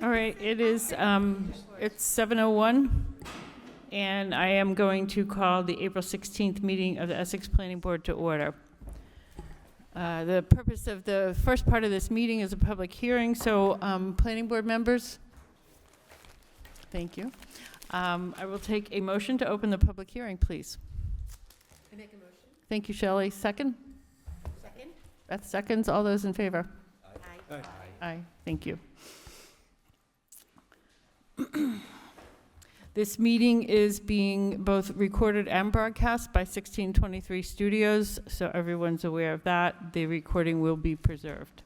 All right, it's 7:01, and I am going to call the April 16th meeting of the Essex Planning Board to order. The purpose of the first part of this meeting is a public hearing, so planning board members, thank you. I will take a motion to open the public hearing, please. I make a motion. Thank you, Shelley. Second? Second? Beth seconds. All those in favor? Aye. Aye. Thank you. This meeting is being both recorded and broadcast by 1623 Studios, so everyone's aware of that. The recording will be preserved.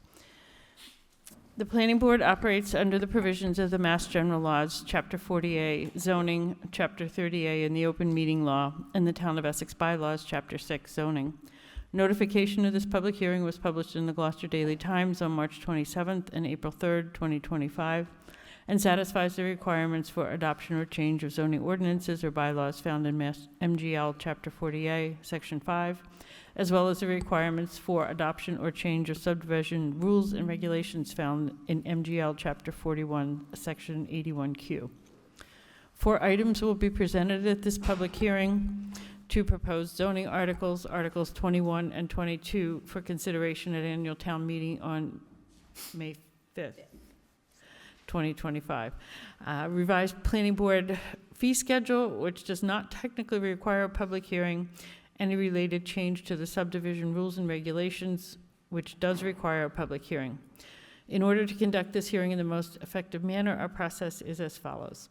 The Planning Board operates under the provisions of the Mass General Laws, Chapter 40A, Zoning, Chapter 30A, and the Open Meeting Law, and the Town of Essex Bylaws, Chapter 6, Zoning. Notification of this public hearing was published in the Gloucester Daily Times on March 27th and April 3rd, 2025, and satisfies the requirements for adoption or change of zoning ordinances or bylaws found in Mass MGL Chapter 40A, Section 5, as well as the requirements for adoption or change of subdivision rules and regulations found in MGL Chapter 41, Section 81Q. 4 items will be presented at this public hearing. 2 proposed zoning articles, Articles 21 and 22, for consideration at annual town meeting on May 5th. 2025. Revised planning board fee schedule, which does not technically require a public hearing. Any related change to the subdivision rules and regulations, which does require a public hearing. In order to conduct this hearing in the most effective manner, our process is as follows.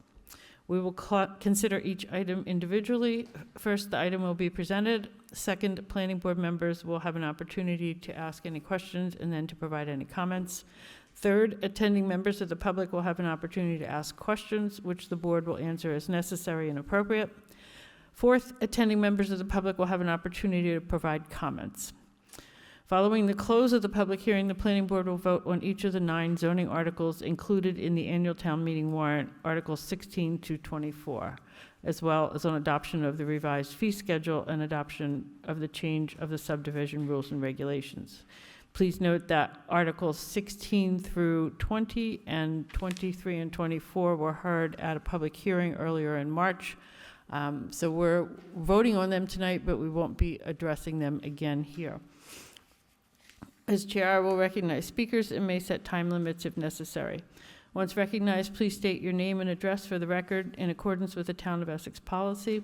We will consider each item individually. First, the item will be presented. Second, planning board members will have an opportunity to ask any questions and then to provide any comments. Third, attending members of the public will have an opportunity to ask questions, which the board will answer as necessary and appropriate. Fourth, attending members of the public will have an opportunity to provide comments. Following the close of the public hearing, the planning board will vote on each of the 9 zoning articles included in the annual town meeting warrant, Articles 16 to 24, as well as on adoption of the revised fee schedule and adoption of the change of the subdivision rules and regulations. Please note that Articles 16 through 20 and 23 and 24 were heard at a public hearing earlier in March. So we're voting on them tonight, but we won't be addressing them again here. As chair, I will recognize speakers and may set time limits if necessary. Once recognized, please state your name and address for the record in accordance with the Town of Essex policy.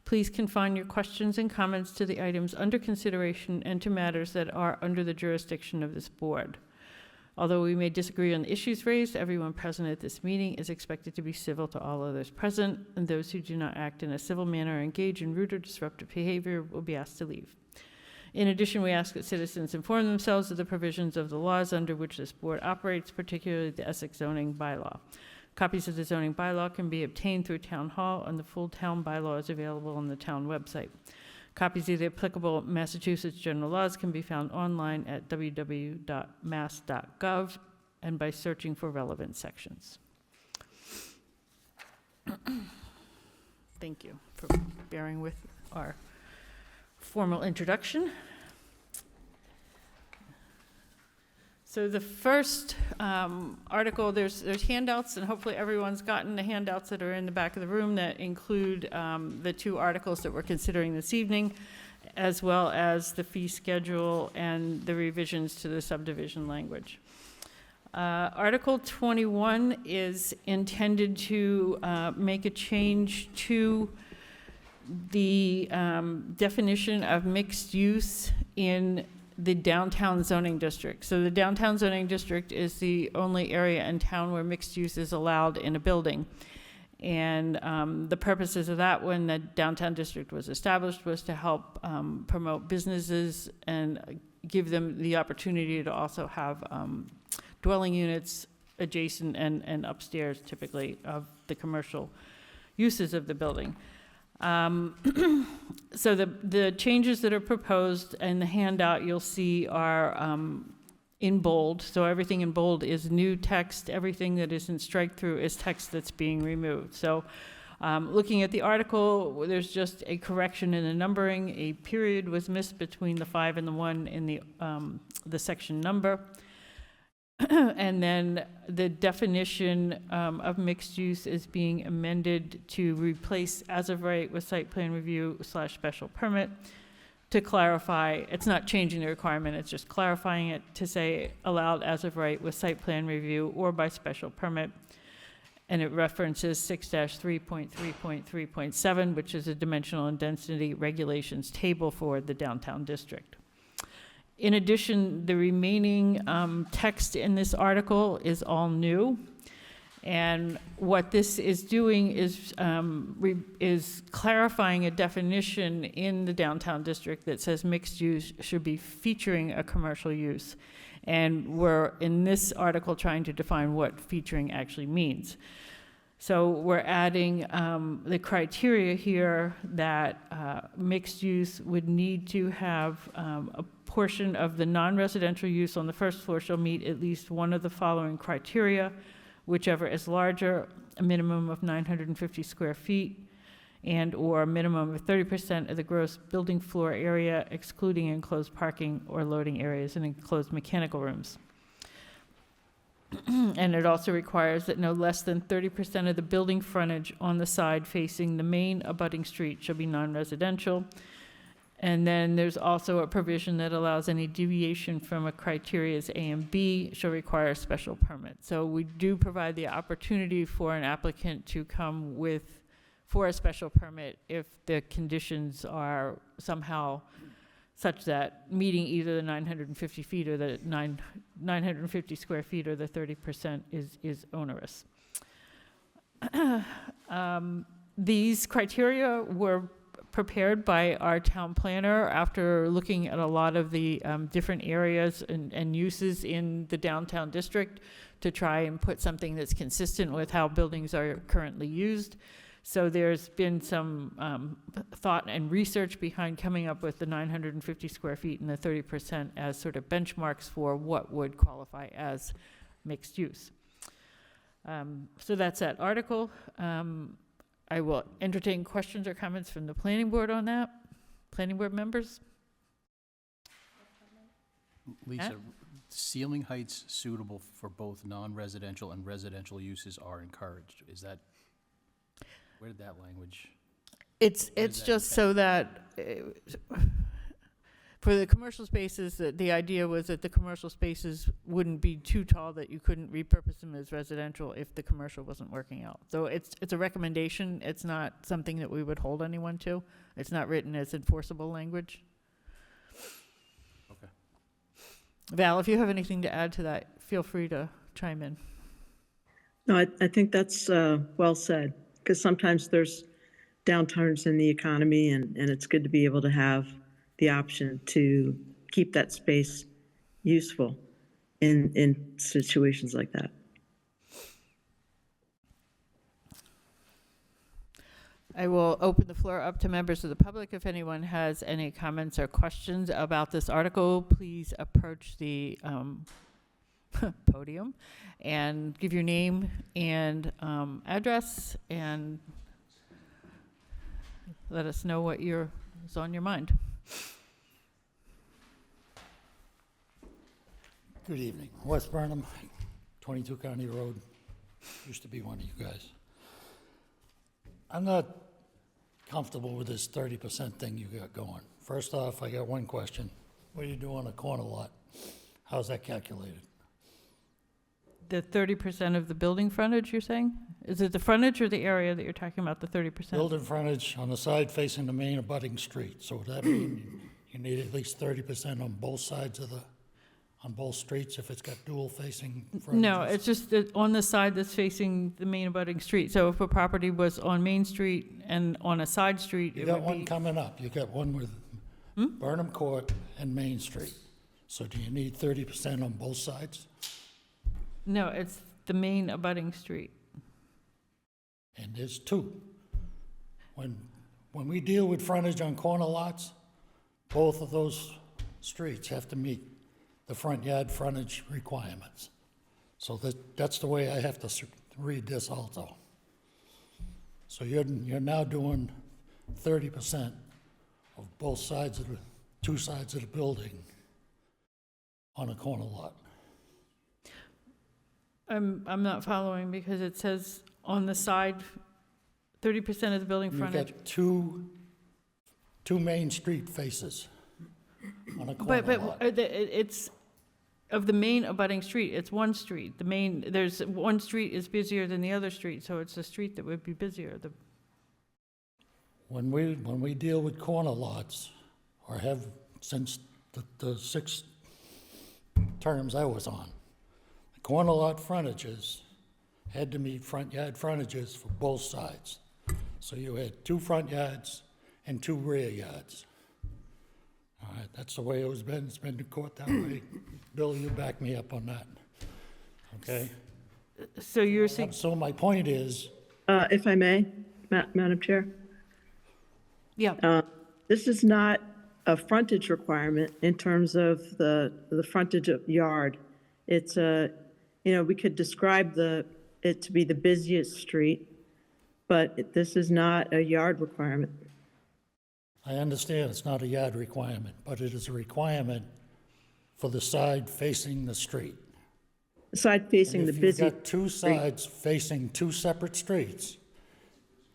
Please confine your questions and comments to the items under consideration and to matters that are under the jurisdiction of this board. Although we may disagree on the issues raised, everyone present at this meeting is expected to be civil to all others present, and those who do not act in a civil manner or engage in rude or disruptive behavior will be asked to leave. In addition, we ask that citizens inform themselves of the provisions of the laws under which this board operates, particularly the Essex zoning bylaw. Copies of the zoning bylaw can be obtained through Town Hall, and the full town bylaw is available on the town website. Copies of the applicable Massachusetts general laws can be found online at www.mass.gov and by searching for relevant sections. Thank you for bearing with our formal introduction. So the first article, there's handouts, and hopefully everyone's gotten the handouts that are in the back of the room that include the 2 articles that we're considering this evening, as well as the fee schedule and the revisions to the subdivision language. Article 21 is intended to make a change to the definition of mixed use in the downtown zoning district. So the downtown zoning district is the only area in town where mixed use is allowed in a building. And the purposes of that, when the downtown district was established, was to help promote businesses and give them the opportunity to also have dwelling units adjacent and upstairs, typically, of the commercial uses of the building. So the changes that are proposed in the handout you'll see are in bold. So everything in bold is new text. Everything that is in strike through is text that's being removed. So looking at the article, there's just a correction in the numbering. A period was missed between the 5 and the 1 in the section number. And then the definition of mixed use is being amended to replace as of right with site plan review / special permit. To clarify, it's not changing the requirement, it's just clarifying it to say allowed as of right with site plan review or by special permit. And it references 6-3.3.3.7, which is a dimensional and density regulations table for the downtown district. In addition, the remaining text in this article is all new. And what this is doing is clarifying a definition in the downtown district that says mixed use should be featuring a commercial use. And we're, in this article, trying to define what featuring actually means. So we're adding the criteria here that mixed use would need to have a portion of the non-residential use on the first floor shall meet at least one of the following criteria, whichever is larger, a minimum of 950 square feet, and or a minimum of 30% of the gross building floor area, excluding enclosed parking or loading areas and enclosed mechanical rooms. And it also requires that no less than 30% of the building frontage on the side facing the main abutting street shall be non-residential. And then there's also a provision that allows any deviation from a criteria's A and B shall require a special permit. So we do provide the opportunity for an applicant to come for a special permit if the conditions are somehow such that meeting either the 950 feet or the 950 square feet or the 30% is onerous. These criteria were prepared by our town planner after looking at a lot of the different areas and uses in the downtown district to try and put something that's consistent with how buildings are currently used. So there's been some thought and research behind coming up with the 950 square feet and the 30% as sort of benchmarks for what would qualify as mixed use. So that's that article. I will entertain questions or comments from the planning board on that. Planning board members? Lisa, ceiling heights suitable for both non-residential and residential uses are encouraged. Is that, where did that language? It's that just so that for the commercial spaces, the idea was that the commercial spaces wouldn't be too tall that you couldn't repurpose them as residential if the commercial wasn't working out. So it's a recommendation. It's not something that we would hold anyone to. It's not written as enforceable language. Okay. Val, if you have anything to add to that, feel free to chime in. No, I think that's well said, because sometimes there's downturns in the economy, and it's good to be able to have the option to keep that space useful in situations like that. I will open the floor up to members of the public. If anyone has any comments or questions about this article, please approach the podium and give your name and address and let us know what is on your mind. Good evening. West Burnham, 22 County Road. Used to be one of you guys. I'm not comfortable with this 30% thing you got going. First off, I got one question. What do you do on a corner lot? How's that calculated? The 30% of the building frontage, you're saying? Is it the frontage or the area that you're talking about, the 30%? Building frontage on the side facing the main abutting street. So would that mean you need at least 30% on both sides of on both streets if it's got dual facing frontages? No, it's just that on the side that's facing the main abutting street. So if a property was on Main Street and on a side street, You it got would one be... coming up. You got one with Burnham Court and Main Street. So do you need 30% on both sides? No, it's the main abutting street. And there's two. When we deal with frontage on corner lots, both of those streets have to meet the front yard frontage requirements. So that's the way I have to read this also. So you're now doing 30% of both sides of two sides of the building on a corner lot. I'm not following because it says on the side, 30% of the building You've frontage. got two main street faces on a corner But lot. it's, of the main abutting street, it's one street. The main, there's, one street is busier than the other street, so it's the street that would be busier. When we deal with corner lots, or have since the 6 terms I was on, the corner lot frontages had to meet front yard frontages for both sides. So you had 2 front yards and 2 rear yards. All right, that's the way it's been in court that way. Bill, you back me up on that, okay? So you're saying, So my point is, If I may, Madam Chair, yeah, this is not a frontage requirement in terms of the frontage of yard. It's we could describe it to be the busiest street, but this is not a yard requirement. I understand it's not a yard requirement, but it is a requirement for the side facing the street. Side facing the If busy. you've got 2 sides facing 2 separate streets,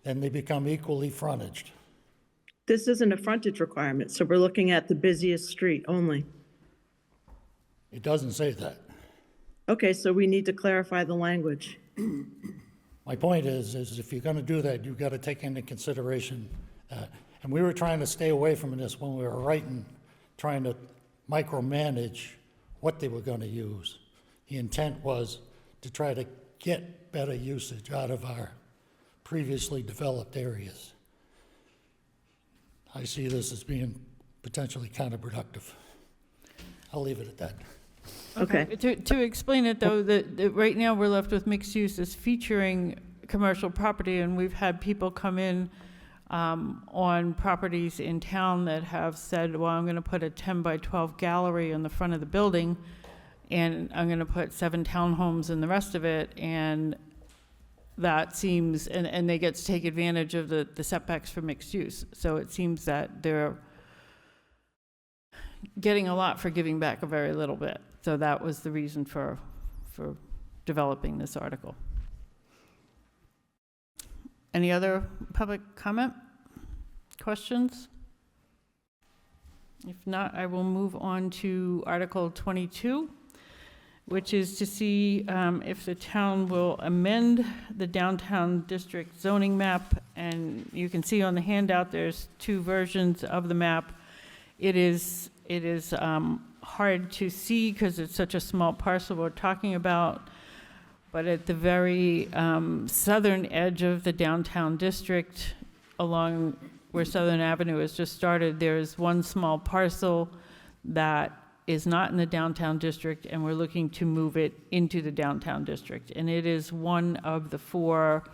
then they become equally frontaged. This isn't a frontage requirement, so we're looking at the busiest street only. It doesn't say that. Okay, so we need to clarify the language. My point is if you're gonna do that, you've gotta take into consideration that. And we were trying to stay away from this when we were writing, trying to micromanage what they were gonna use. The intent was to try to get better usage out of our previously developed areas. I see this as being potentially counterproductive. I'll leave it at that. Okay. To explain it, though, that right now we're left with mixed use as featuring commercial property, and we've had people come in on properties in town that have said, well, I'm going to put a 10 by 12 gallery in the front of the building, and I'm going to put 7 townhomes in the rest of it, and that seems, and they get to take advantage of the setbacks for mixed use. So it seems that they're getting a lot for giving back a very little bit. So that was the reason for developing this article. Any other public comment? Questions? If not, I will move on to Article 22, which is to see if the town will amend the downtown district zoning map. And you can see on the handout, there's 2 versions of the map. It is hard to see because it's such a small parcel we're talking about. But at the very southern edge of the downtown district, along where Southern Avenue has just started, there's one small parcel that is not in the downtown district, and we're looking to move it into the downtown district. And it is one of the 4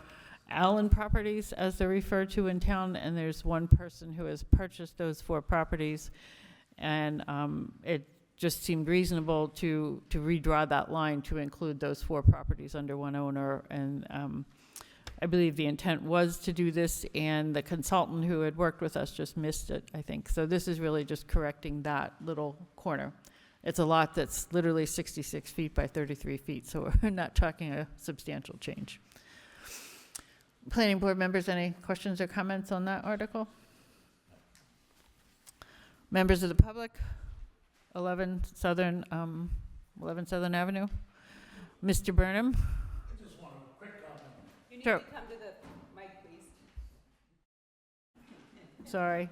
Allen properties, as they're referred to in town, and there's one person who has purchased those 4 properties. And it just seemed reasonable to redraw that line to include those 4 properties under one owner. And I believe the intent was to do this, and the consultant who had worked with us just missed it, I think. So this is really just correcting that little corner. It's a lot that's literally 66 feet by 33 feet, so we're not talking a substantial change. Planning board members, any questions or comments on that article? Members of the public, 11 Southern Avenue. Mr. Burnham? I just want a quick comment. You need Sure. to come to the mic, please. Sorry.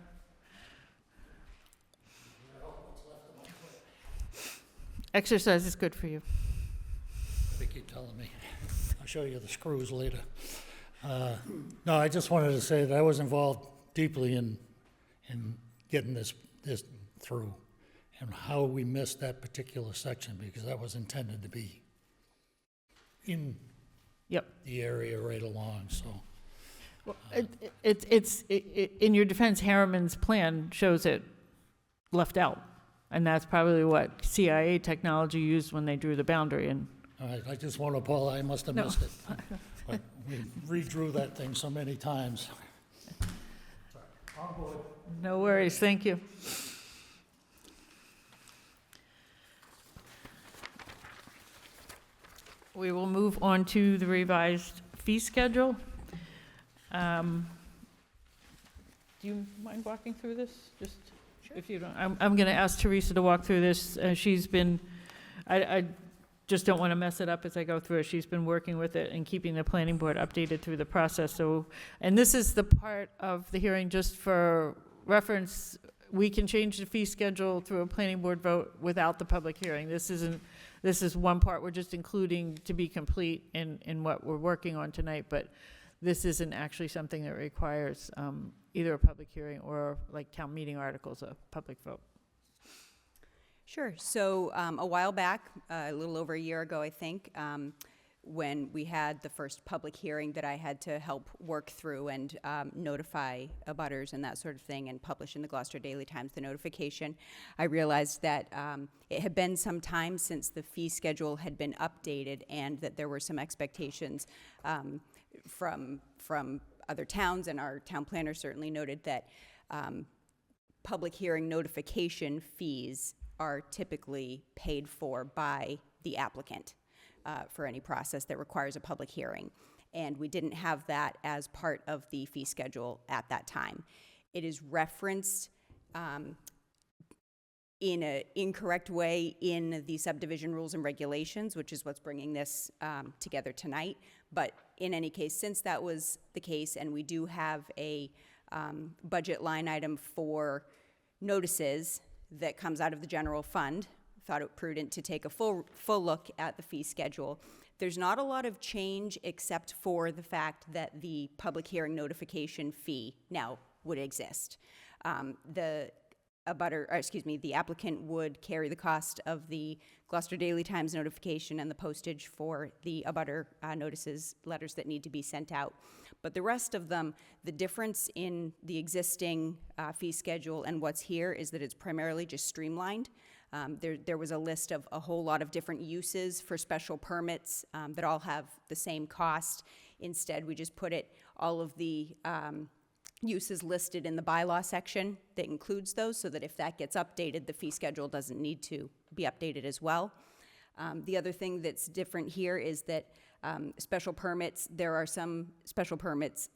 Exercise is good for you. They keep telling me. I'll show you the screws later. No, I just wanted to say that I was involved deeply in getting this through, and how we missed that particular section, because that was intended to be in Yep. the area right along, so. Well, it's in your defense, Harriman's plan shows it left out. And that's probably what CIA technology used when they drew the boundary. And All right, I just want to apologize, I must have No. missed it. But we redrew that thing so many times. no worries, thank you. we will move on to the revised fee schedule. Do you mind walking through this? Just, if you don't, I'm going to ask Teresa to walk through this. She's been, I just don't want to mess it up as I go through it. She's been working with it and keeping the planning board updated through the process. So, and this is the part of the hearing, just for reference, we can change the fee schedule through a planning board vote without the public hearing. This is one part we're just including to be complete in what we're working on tonight, but this isn't actually something that requires either a public hearing or, like town meeting articles, a public vote. Sure. So a while back, a little over a year ago, I think, when we had the first public hearing that I had to help work through and notify abutters and that sort of thing and publish in the Gloucester Daily Times the notification, I realized that it had been some time since the fee schedule had been updated and that there were some expectations from other towns, and our town planner certainly noted that public hearing notification fees are typically paid for by the applicant for any process that requires a public hearing. And we didn't have that as part of the fee schedule at that time. It is referenced in an incorrect way in the subdivision rules and regulations, which is what's bringing this together tonight. But in any case, since that was the case, and we do have a budget line item for notices that comes out of the general fund, thought it prudent to take a full look at the fee schedule. There's not a lot of change except for the fact that the public hearing notification fee now would exist. The applicant would carry the cost of the Gloucester Daily Times notification and the postage for the abutter notices, letters that need to be sent out. But the rest of them, the difference in the existing fee schedule and what's here is that it's primarily just streamlined. There was a list of a whole lot of different uses for special permits that all have the same cost. Instead, we just put all of the uses listed in the bylaw section that includes those, so that if that gets updated, the fee schedule doesn't need to be updated as well. The other thing that's different here is that special permits, there are some special permits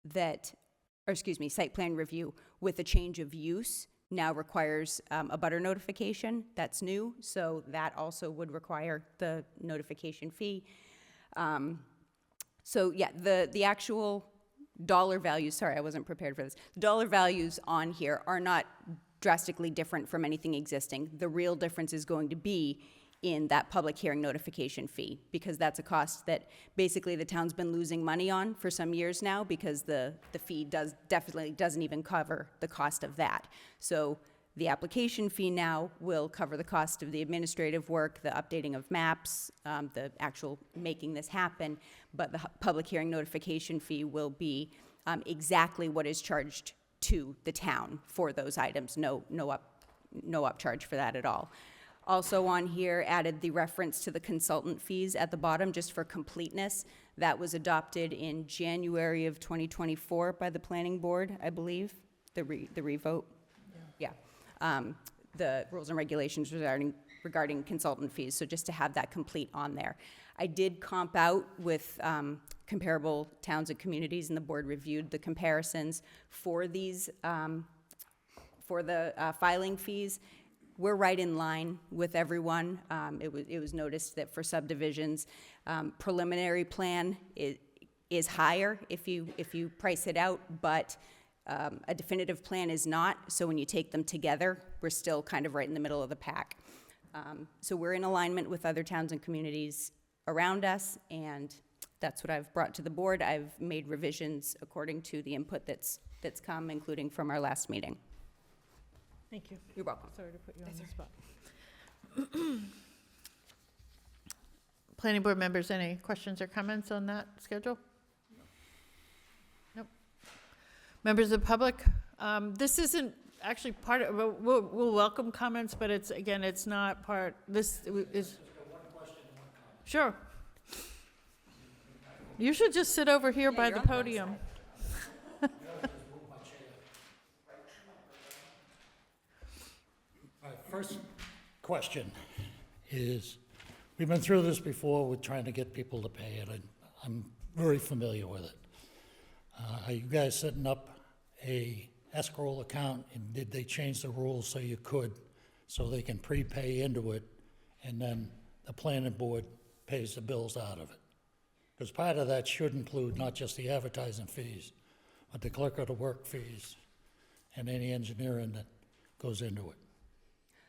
site plan review with a change of use now requires a butter notification. That's new, so that also would require the notification fee. So yeah, the actual dollar values, sorry, I wasn't prepared for this. The dollar values on here are not drastically different from anything existing. The real difference is going to be in that public hearing notification fee, because that's a cost that basically the town's been losing money on for some years now, because the fee definitely doesn't even cover the cost of that. So the application fee now will cover the cost of the administrative work, the updating of maps, the actual making this happen, but the public hearing notification fee will be exactly what is charged to the town for those items. No upcharge for that at all. Also on here, added the reference to the consultant fees at the bottom, just for completeness. That was adopted in January of 2024 by the planning board, I believe, the revote. Yeah. The rules and regulations regarding consultant fees, so just to have that complete on there. I did comp out with comparable towns and communities, and the board reviewed the comparisons for these, for the filing fees. We're right in line with everyone. It was noticed that for subdivisions, preliminary plan is higher if you price it out, but a definitive plan is not. So when you take them together, we're still kind of right in the middle of the pack. So we're in alignment with other towns and communities around us, and that's what I've brought to the board. I've made revisions according to the input that's come, including from our last meeting. Thank you. You're welcome. Sorry to put you on the spot. Planning board members, any questions or comments on that schedule? Nope. Members of the public, this isn't actually part of, we'll welcome comments, but it's not part, this is. Sure. You should just sit over here by the podium. My first question is, we've been through this before with trying to get people to pay it. I'm very familiar with it. Are you guys setting up a escrow account, and did they change the rules so you could, so they can prepay into it, and then the planning board pays the bills out of it? Because part of that should include not just the advertising fees, but the clerk of the work fees and any engineering that goes into it.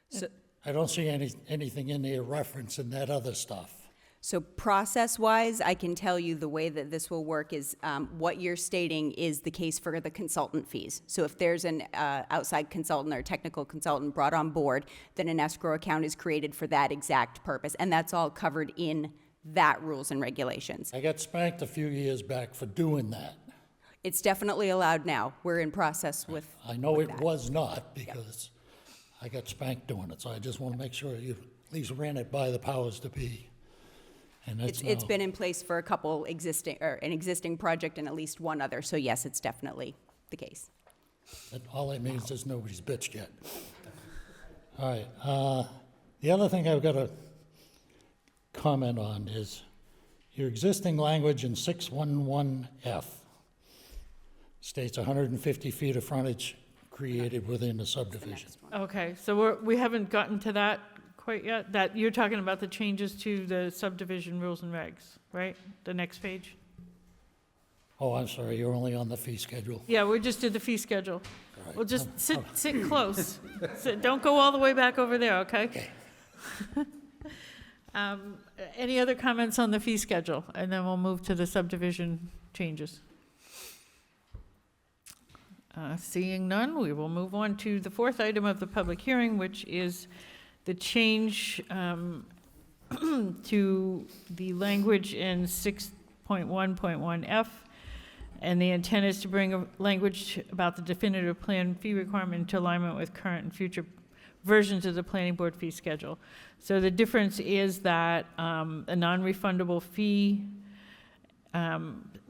So, I don't see anything in there referencing that other stuff. so process-wise, I can tell you the way that this will work is what you're stating is the case for the consultant fees. So if there's an outside consultant or technical consultant brought on board, then an escrow account is created for that exact purpose, and that's all covered in that rules and regulations. I got spanked a few years back for doing that. It's definitely allowed now. We're in process with. I know with it that. was not, because I got spanked doing it, so I just want to make sure you at least ran it by the powers to be. And that's It's now- been in place for a couple existing, or an existing project and at least one other, so yes, it's definitely the case. all that means is nobody's bitched yet. All right, the other thing I've got to comment on is your existing language in 611F states 150 feet of frontage created within the subdivision. Okay, so we haven't gotten to that quite yet? That, you're talking about the changes to the subdivision rules and regs, right? The next page? Oh, I'm sorry, you're only on the fee schedule. Yeah, we just did the fee schedule. All right. Well, just sit close. Don't go all the way back over there, okay? Any other comments on the fee schedule? And then we'll move to the subdivision changes. Seeing none, we will move on to the fourth item of the public hearing, which is the change to the language in 6.1.1F. And the intent is to bring a language about the definitive plan fee requirement into alignment with current and future versions of the planning board fee schedule. So the difference is that a non-refundable fee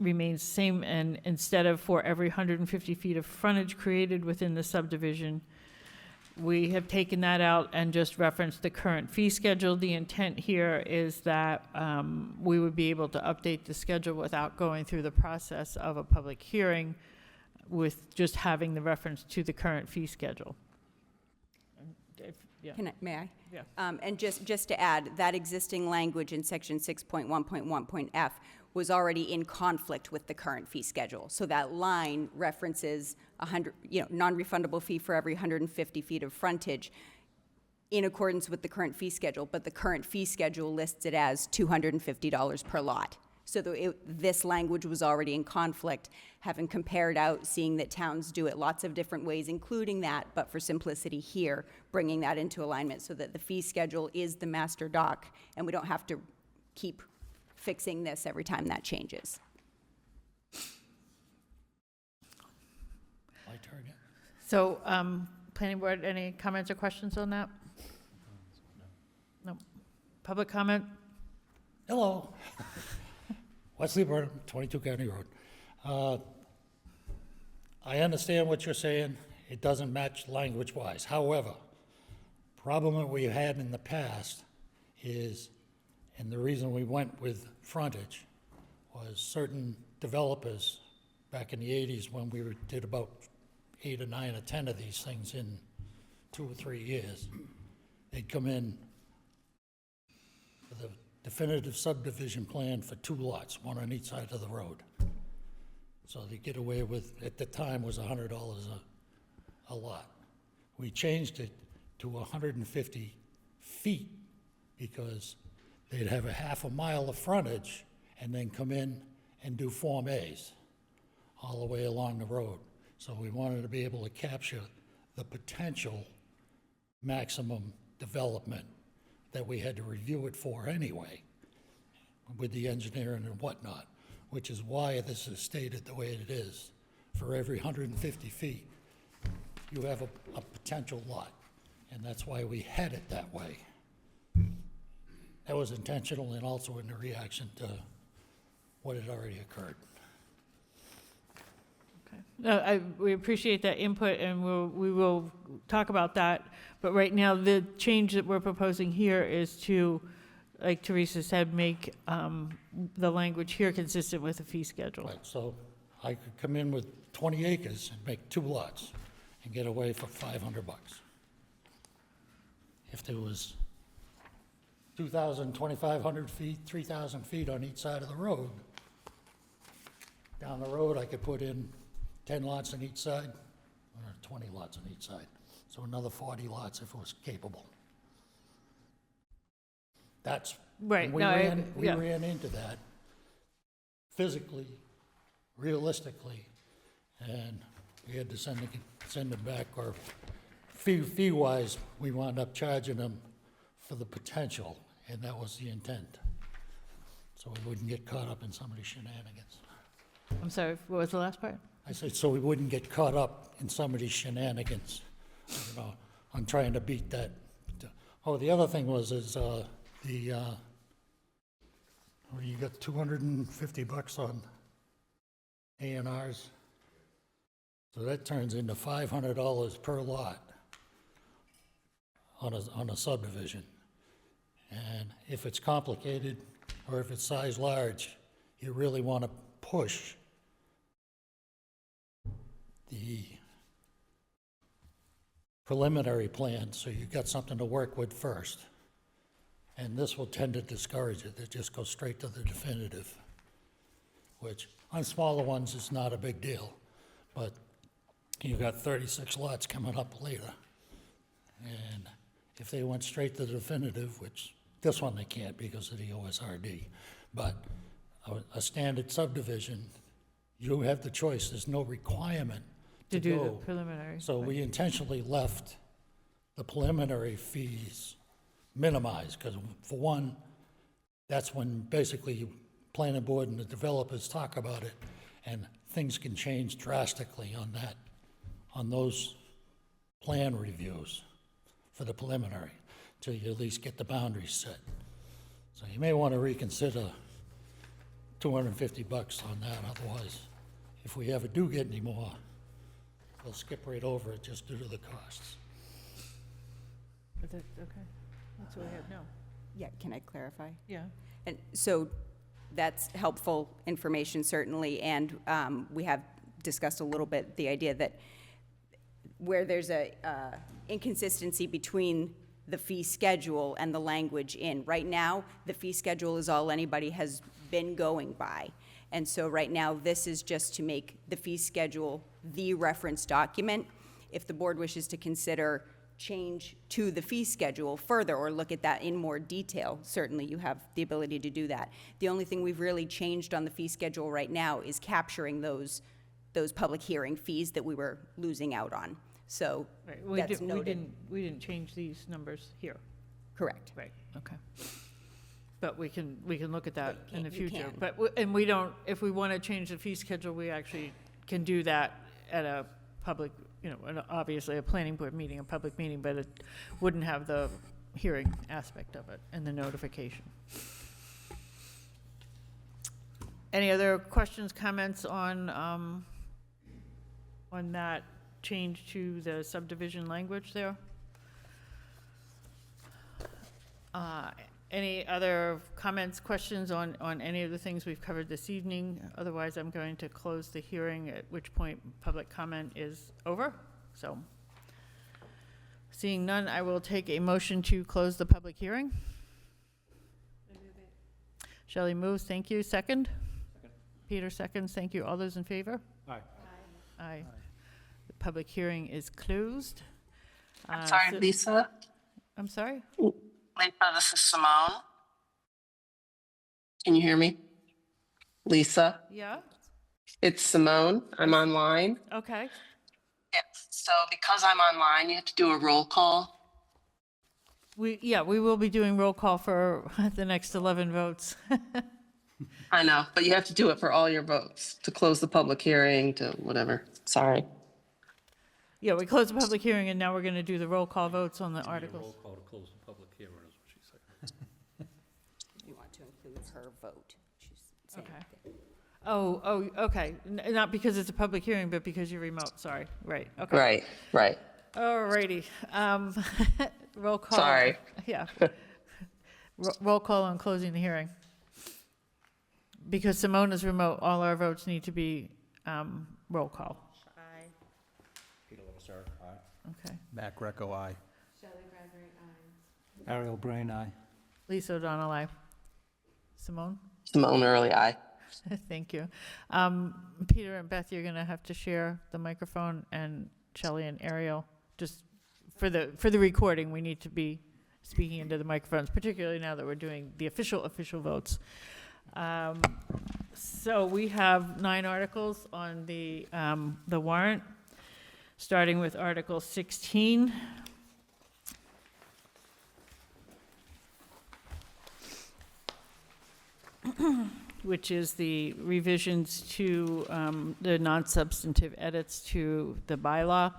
remains the same, and instead of for every 150 feet of frontage created within the subdivision, we have taken that out and just referenced the current fee schedule. The intent here is that we would be able to update the schedule without going through the process of a public hearing, with just having the reference to the current fee schedule. Yeah. May I? Yeah. And just to add, that existing language in section 6.1.1.f was already in conflict with the current fee schedule. So that line references 100, non-refundable fee for every 150 feet of frontage in accordance with the current fee schedule, but the current fee schedule lists it as $250 per lot. So this language was already in conflict, having compared out, seeing that towns do it lots of different ways, including that, but for simplicity here, bringing that into alignment so that the fee schedule is the master doc, and we don't have to keep fixing this every time that changes. My turn, yeah? So, planning board, any comments or questions on that? No. Public comment? Hello. Wesley Burnham, 22 County Road. I understand what you're saying. It doesn't match language-wise. However, problem that we had in the past is, and the reason we went with frontage, was certain developers back in the 80s, when we did about 8 or 9 or 10 of these things in 2 or 3 years, they'd come in with a definitive subdivision plan for 2 lots, one on each side of the road. So they get away with, at the time, was $100 a lot. We changed it to 150 feet because they'd have a half a mile of frontage and then come in and do Form As all the way along the road. So we wanted to be able to capture the potential maximum development that we had to review it for anyway, with the engineering and whatnot, which is why this is stated the way it is. For every 150 feet, you have a potential lot, and that's why we had it that way. That was intentional and also in the reaction to what had already occurred. Okay. No, we appreciate that input, and we will talk about that. But right now, the change that we're proposing here is to like Teresa said, make the language here consistent with the fee schedule. Right, so I could come in with 20 acres and make 2 lots and get away for $500. If there was 2,000, 2,500 feet, 3,000 feet on each side of the road, down the road, I could put in 10 lots on each side, or 20 lots on each side. So another 40 lots if it was capable. That's, Right, we no, ran into that physically, realistically, and we had to send them back, or fee-wise, we wound up charging them for the potential, and that was the intent. So we wouldn't get caught up in somebody's shenanigans. I'm sorry, what was the last part? I said, so we wouldn't get caught up in somebody's shenanigans, you know, on trying to beat that. Oh, the other thing was, you got $250 on A&Rs. So that turns into $500 per lot on a subdivision. And if it's complicated, or if it's size large, you really want to push the preliminary plan, so you've got something to work with first. And this will tend to discourage it. It just goes straight to the definitive, which on smaller ones is not a big deal, but you've got 36 lots coming up later. And if they went straight to the definitive, which this one they can't because of the OSRD, but a standard subdivision, you have the choice. There's no requirement To do the go. preliminary. So we intentionally left the preliminary fees minimized, because for one, that's when basically planning board and the developers talk about it, and things can change drastically on that, on those plan reviews for the preliminary, till you at least get the boundaries set. So you may want to reconsider $250 on that, otherwise, if we ever do get any more, we'll skip right over it just due to the costs. But that- Okay, that's what we have now. Yeah, can I clarify? Yeah. And so that's helpful information, certainly, and we have discussed a little bit the idea that where there's a inconsistency between the fee schedule and the language in. Right now, the fee schedule is all anybody has been going by. And so right now, this is just to make the fee schedule the reference document. If the board wishes to consider change to the fee schedule further or look at that in more detail, certainly you have the ability to do that. The only thing we've really changed on the fee schedule right now is capturing those public hearing fees that we were losing out on. So Right, we that's noted. we didn't change these numbers here. Correct. Right, okay. But we can look at that in the you future. can. But, and we don't, if we want to change the fee schedule, we actually can do that at a public, obviously a planning board meeting, a public meeting, but it wouldn't have the hearing aspect of it and the notification. Any other questions, comments on that change to the subdivision language there? Any other comments, questions on any of the things we've covered this evening? Otherwise, I'm going to close the hearing, at which point public comment is over. So, seeing none, I will take a motion to close the public hearing. Shelley moves, thank you. Second? Peter seconds, thank you. All those in favor? Aye. Aye. The public hearing is closed. I'm sorry, so- Lisa. I'm sorry? Lisa, this is Simone. Can you hear me? Lisa, Yeah? it's Simone. I'm online. Okay. Yes. So because I'm online, you have to do a roll call. We will be doing roll call for the next 11 votes. I know, but you have to do it for all your votes to close the public hearing, to whatever. Sorry. Yeah, we closed the public hearing, and now we're going to do the roll call votes on the articles. Roll call to close the public hearing is what she said. You want to include her vote. She's saying Okay. that. Oh, okay. Not because it's a public hearing, but because you're remote. Sorry. Right. Okay. Right. All righty. Roll call. Sorry. Yeah. Roll call on closing the hearing. Because Simone is remote, all our votes need to be roll call. Aye. Peter Levasseur, aye. Okay. Matt Greco, aye. Ariel Brain, aye. Lisa O'Donnell, aye. Simone? Simone Early, aye. Thank you. Peter and Beth, you're going to have to share the microphone, and Shelley and Ariel, just for the recording, we need to be speaking into the microphones, particularly now that we're doing the official votes. So we have 9 articles on the warrant, starting with Article 16. Which is the revisions to the non-substantive edits to the bylaw.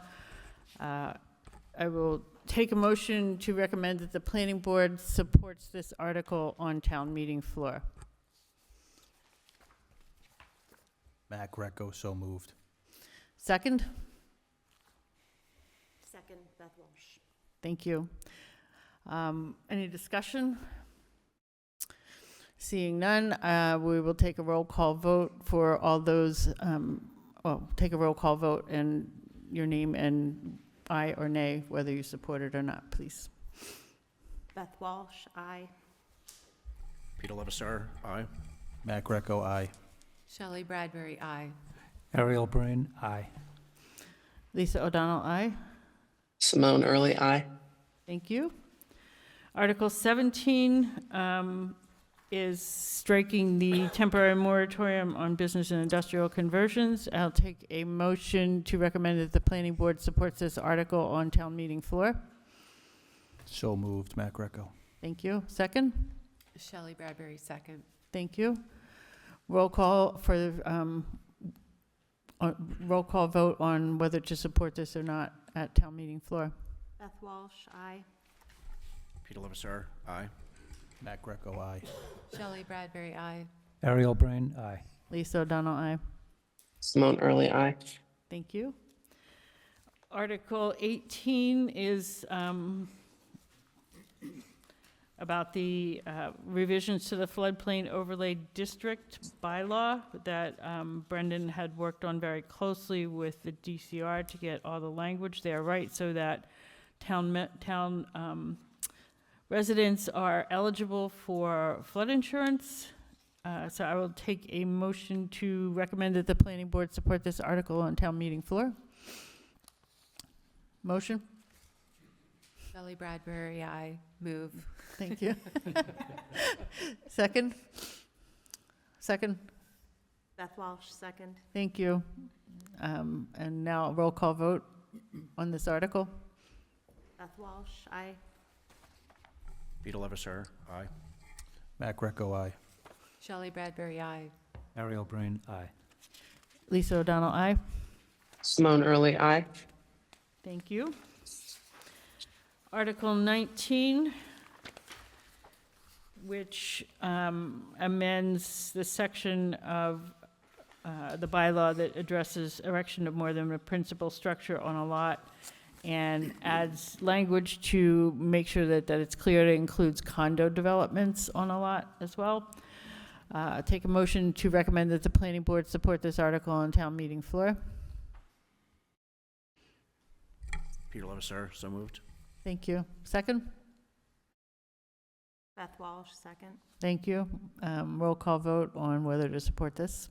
I will take a motion to recommend that the planning board supports this article on town meeting floor. Matt Greco, so moved. Second? Second, Beth Walsh. Thank you. Any discussion? Seeing none, we will take a roll call vote for all those, take a roll call vote and your name and aye or nay, whether you support it or not, please. Beth Walsh, aye. Peter Levasseur, aye. Matt Greco, aye. Shelley Bradbury, aye. Ariel Brain, aye. Lisa O'Donnell, aye. Simone Early, aye. Thank you. Article 17 is striking the temporary moratorium on business and industrial conversions. I'll take a motion to recommend that the planning board supports this article on town meeting floor. So moved, Matt Greco. Thank you. Second? Shelley Bradbury, second. Thank you. Roll call for, roll call vote on whether to support this or not at town meeting floor. Beth Walsh, aye. Peter Levasseur, aye. Matt Greco, aye. Shelley Bradbury, aye. Ariel Brain, aye. Lisa O'Donnell, aye. Simone Early, aye. Thank you. Article 18 is about the revisions to the floodplain overlay district bylaw that Brendan had worked on very closely with the DCR to get all the language there right, so that town residents are eligible for flood insurance. So I will take a motion to recommend that the planning board support this article on town meeting floor. Motion? Shelley Bradbury, aye. Move. Thank you. Second? Second? Beth Walsh, second. Thank you. And now a roll call vote on this article. Beth Walsh, aye. Peter Levasseur, aye. Matt Greco, aye. Shelley Bradbury, aye. Ariel Brain, aye. Lisa O'Donnell, aye. Simone Early, aye. Thank you. Article 19, which amends the section of the bylaw that addresses erection of more than a principal structure on a lot, and adds language to make sure that it's clear it includes condo developments on a lot as well. Take a motion to recommend that the planning board support this article on town meeting floor. Peter Levasseur, so moved. Thank you. Second? Beth Walsh, second. Thank you. Roll call vote on whether to support this.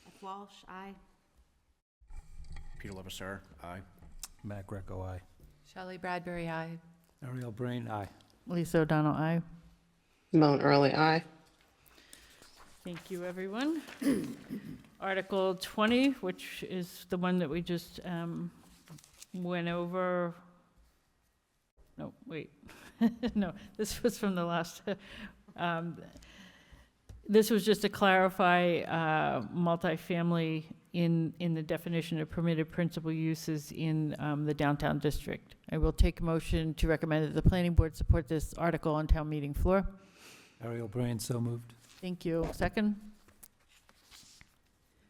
Beth Walsh, aye. Peter Levasseur, aye. Matt Greco, aye. Shelley Bradbury, aye. Ariel Brain, aye. Lisa O'Donnell, aye. Simone Early, aye. Thank you, everyone. Article 20, which is the one that we just went over. No, wait. No, this was from the last. This was just to clarify multifamily in the definition of permitted principal uses in the downtown district. I will take a motion to recommend that the planning board support this article on town meeting floor. Ariel Brain, so moved. Thank you. Second?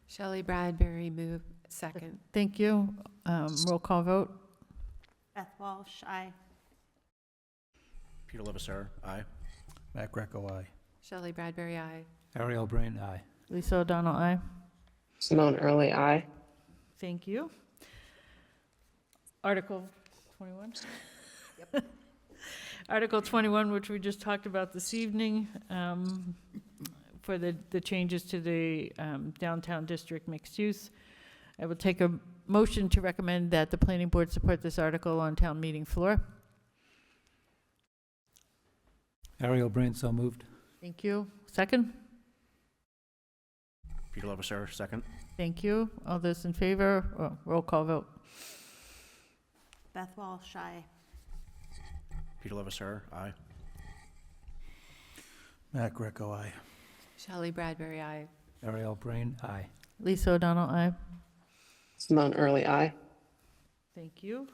Shelley Bradbury, move. Second. Thank you. Roll call vote. Beth Walsh, aye. Peter Levasseur, aye. Matt Greco, aye. Shelley Bradbury, aye. Ariel Brain, aye. Lisa O'Donnell, aye. Simone Early, aye. Thank you. Article 21? Article 21, which we just talked about this evening, for the changes to the downtown district mixed use. I will take a motion to recommend that the planning board support this article on town meeting floor. Ariel Brain, so moved. Thank you. Second? Peter Levasseur, second. Thank you. All those in favor? Oh, roll call vote. Beth Walsh, aye. Peter Levasseur, aye. Matt Greco, aye. Shelley Bradbury, aye. Ariel Brain, aye. Lisa O'Donnell, aye. Simone Early, aye. Thank you.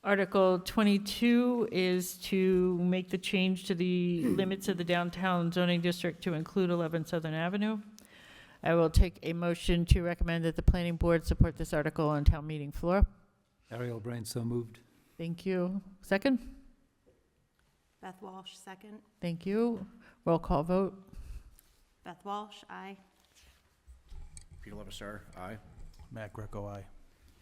Article 22 is to make the change to the limits of the downtown zoning district to include 11 Southern Avenue. I will take a motion to recommend that the planning board support this article on town meeting floor. Ariel Brain, so moved. Thank you. Second? Beth Walsh, second. Thank you. Roll call vote. Beth Walsh, aye. Peter Levasseur, aye. Matt Greco, aye.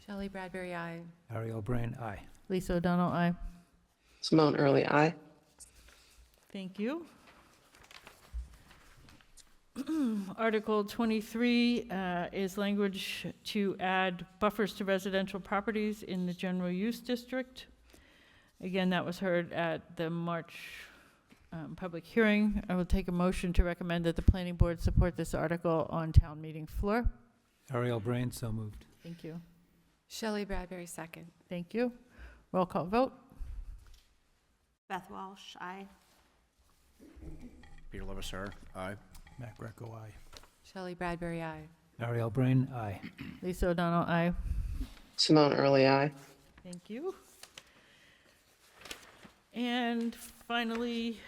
Shelley Bradbury, aye. Ariel Brain, aye. Lisa O'Donnell, aye. Simone Early, aye. Thank you. Article 23 is language to add buffers to residential properties in the general use district. Again, that was heard at the March public hearing. I will take a motion to recommend that the planning board support this article on town meeting floor. Ariel Brain, so moved. Thank you. Shelley Bradbury, second. Thank you. Roll call vote. Beth Walsh, aye. Peter Levasseur, aye. Matt Greco, aye. Shelley Bradbury, aye. Ariel Brain, aye. Lisa O'Donnell, aye. Simone Early, aye. Thank you. And finally,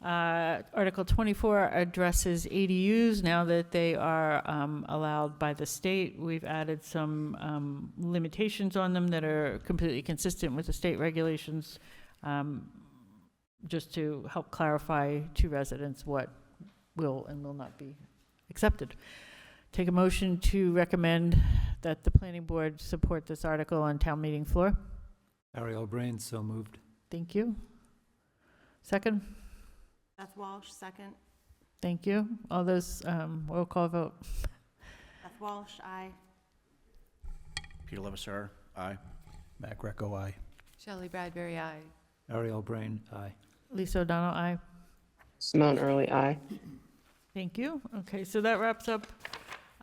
Article 24 addresses ADUs now that they are allowed by the state. We've added some limitations on them that are completely consistent with the state regulations, just to help clarify to residents what will and will not be accepted. Take a motion to recommend that the planning board support this article on town meeting floor. Ariel Brain, so moved. Thank you. Second? Beth Walsh, second. Thank you. All those, roll call vote. Beth Walsh, aye. Peter Levasseur, aye. Matt Greco, aye. Shelley Bradbury, aye. Ariel Brain, aye. Lisa O'Donnell, aye. Simone Early, aye. Thank you. Okay, so that wraps up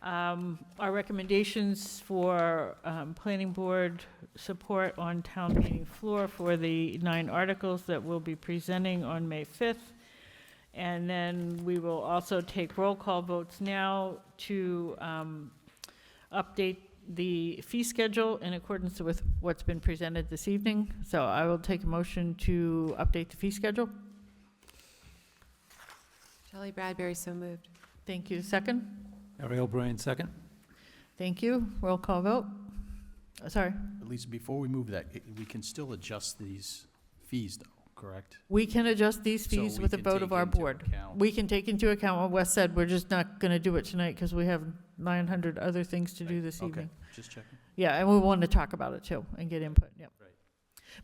our recommendations for planning board support on town meeting floor for the 9 articles that we'll be presenting on May 5th. And then we will also take roll call votes now to update the fee schedule in accordance with what's been presented this evening. So I will take a motion to update the fee schedule. Shelley Bradbury, so moved. Thank you. Second? Ariel Brain, second. Thank you. Roll call vote. Sorry. At least before we move that, we can still adjust these fees, though, correct? We can adjust these So fees we with a can vote take of our into board. account- We can take into account what Wes said. We're just not going to do it tonight because we have 900 other things to do this Okay, evening. just checking. Yeah, and we want to talk about it too and get input, yep. Right.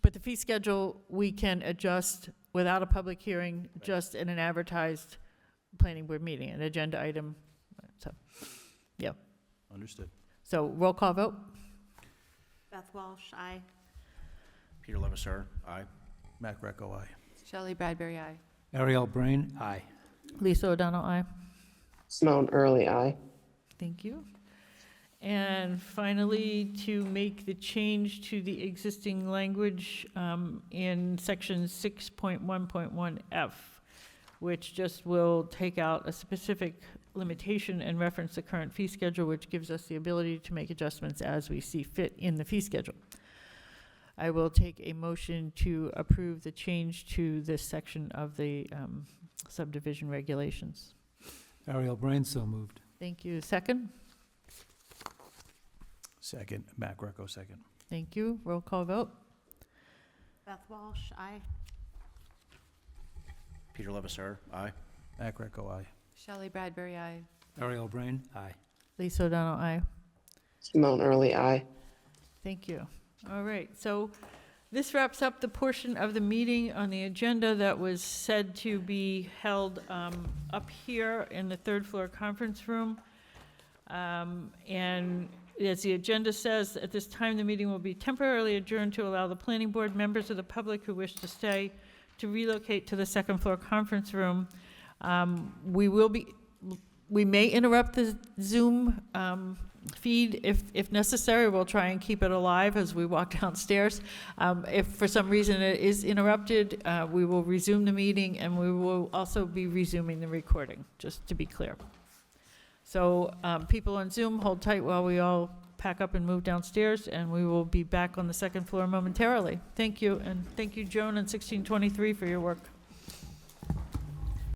But the fee schedule, we can adjust without a public hearing, just in an advertised planning board meeting, an agenda item. So, yeah. Understood. So roll call vote. Beth Walsh, aye. Peter Levasseur, aye. Matt Greco, aye. Shelley Bradbury, aye. Ariel Brain, aye. Lisa O'Donnell, aye. Simone Early, aye. Thank you. And finally, to make the change to the existing language in section 6.1.1F, which just will take out a specific limitation and reference the current fee schedule, which gives us the ability to make adjustments as we see fit in the fee schedule. I will take a motion to approve the change to this section of the subdivision regulations. Ariel Brain, so moved. Thank you. Second? Second, Matt Greco, second. Thank you. Roll call vote. Beth Walsh, aye. Peter Levasseur, aye. Mac Greco, aye. Shelley Bradbury, aye. Ariel Brain, aye. Lisa O'Donnell, aye. Simone Early, aye. Thank you. All right, so this wraps up the portion of the meeting on the agenda that was said to be held up here in the third floor conference room. And as the agenda says, at this time, the meeting will be temporarily adjourned to allow the planning board members of the public who wish to stay to relocate to the second floor conference room. We may interrupt the Zoom feed if necessary. We'll try and keep it alive as we walk downstairs. If for some reason it is interrupted, we will resume the meeting, and we will also be resuming the recording, just to be clear. So people on Zoom, hold tight while we all pack up and move downstairs, and we will be back on the second floor momentarily. Thank you, and thank you, Joan, and 1623 for your work.